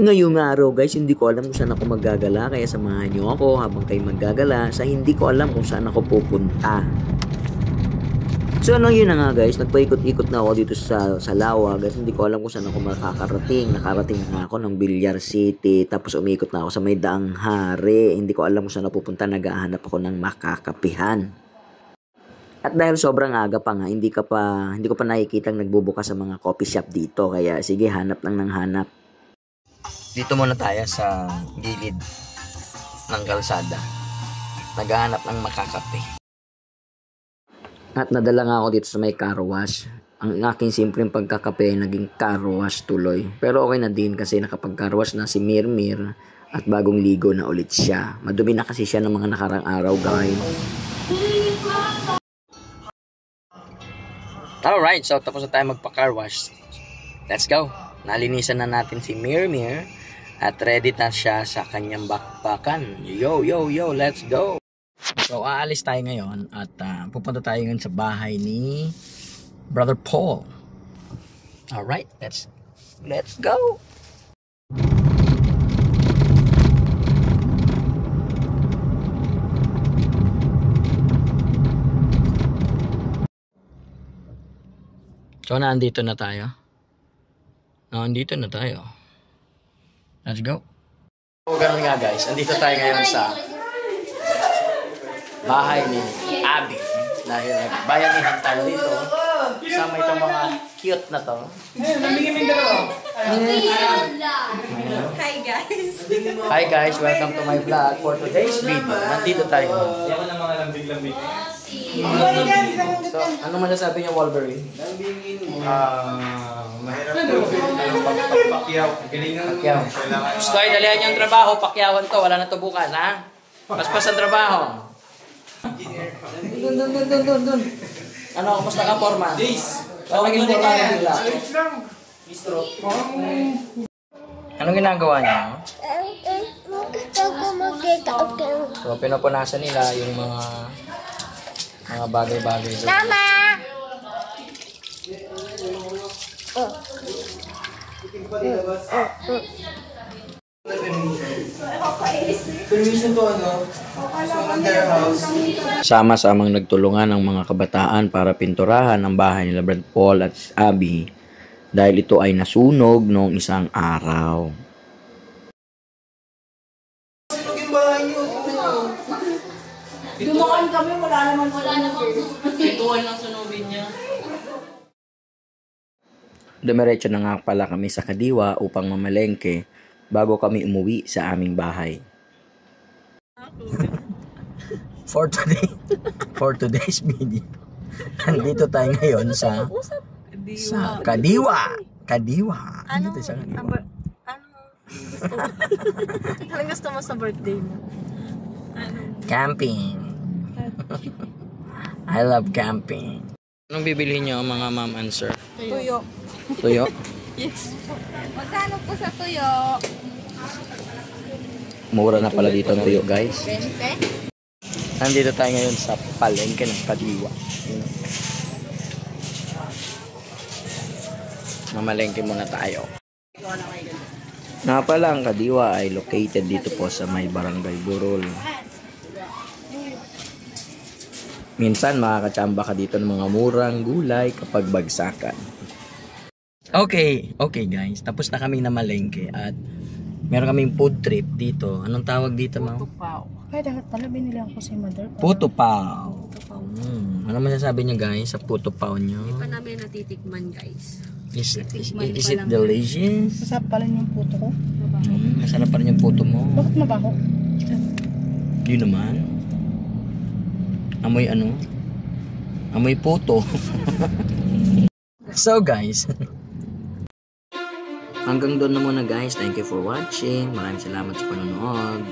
Ngayong araw guys, hindi ko alam kung saan ako maggagala, kaya samahan nyo ako habang kayo maggagala sa hindi ko alam kung saan ako pupunta. So yun na nga guys, nagpaikot-ikot na ako dito sa Lawa guys, hindi ko alam kung saan ako makakarating. Nakarating na ako ng Villar City, tapos umikot na ako sa may Daang Hari. Hindi ko alam kung saan ako pupunta, naghahanap ako ng makakapihan. At dahil sobrang aga pa nga, hindi ko pa nakikitang nagbubukas sa mga coffee shop dito, kaya sige, hanap lang ng hanap. Dito muna tayo sa gilid ng kalsada. Naghahanap ng makakape. At nadala nga ako dito sa may car wash. Ang aking simpleng pagkakape ay naging car wash tuloy. Pero okay na din kasi nakapag-car wash na si Mirmir at bagong ligo na ulit siya. Madumi na kasi siya ng mga nakarang araw, guys. Alright, so tapos na tayo magpa-car wash. Let's go. Nalinisan na natin si Mirmir at ready na siya sa kanyang backpackan. Yo, let's go. So, aalis tayo ngayon at pupunta tayo ngayon sa bahay ni Brother Paul. Alright, let's go. So, nandito na tayo. Nandito na tayo. Let's go. So, ganun nga guys. Andito tayo ngayon sa bahay ni Abby. Dahil bayanihan tayo dito. Sama itong mga cute na to. Hi guys. Hi guys, welcome to my vlog. For today's video, nandito tayo. Yan ang mga lambing-lambing. So, ano masasabi niyo, Wolverine? Mahirap po. Pakyaw. Pakyaw. Gusto ay dalihan niyang trabaho, pakyawan to. Wala na to bukas, ha? Paspas ang trabaho. Dun. Ano, kumusta ka, Foreman? Ano naging Foreman na bigla? Anong ginagawa niya? So, pinupunasan nila yung mga bagay-bagay. Mama! Sama-samang nagtulungan ang mga kabataan para pinturahan ang bahay nila Brad Paul at Abby dahil ito ay nasunog noong isang araw. Dumaan kami, wala naman. Ituan lang sunugin niya. Dumiretso na nga pala kami sa Kadiwa upang mamalengke bago kami umuwi sa aming bahay. For today's video, nandito tayo ngayon sa Kadiwa. Nandito sa Kadiwa. Anong gusto mo sa birthday mo? Camping. I love camping. Anong bibili niyo mga ma'am and sir? Tuyo. Tuyo? Yes. Magkano po sa tuyo? Mura na pala dito ang tuyo, guys. 20? Nandito tayo ngayon sa palengke ng Kadiwa. Mamalengke muna tayo. Nga pala, ang Kadiwa ay located dito po sa may Barangay Burol. Minsan makakatsamba ka dito ng mga murang gulay kapag bagsakan. Okay guys, tapos na kami na malengke at meron kaming food trip dito. Anong tawag dito, ma'am? Puto pao. Kaya dapat pala binili ko si mother. Puto pao. Ano masasabi niyo guys sa puto pao niyo? Hindi pa namin natitikman guys. Is it delicious? Masarap pala yung puto ko. Masarap pa rin yung puto mo. Bakit mabaho? Yun naman. Amoy ano? Amoy puto. So guys, hanggang doon na muna guys. Thank you for watching. Maraming salamat sa panonood.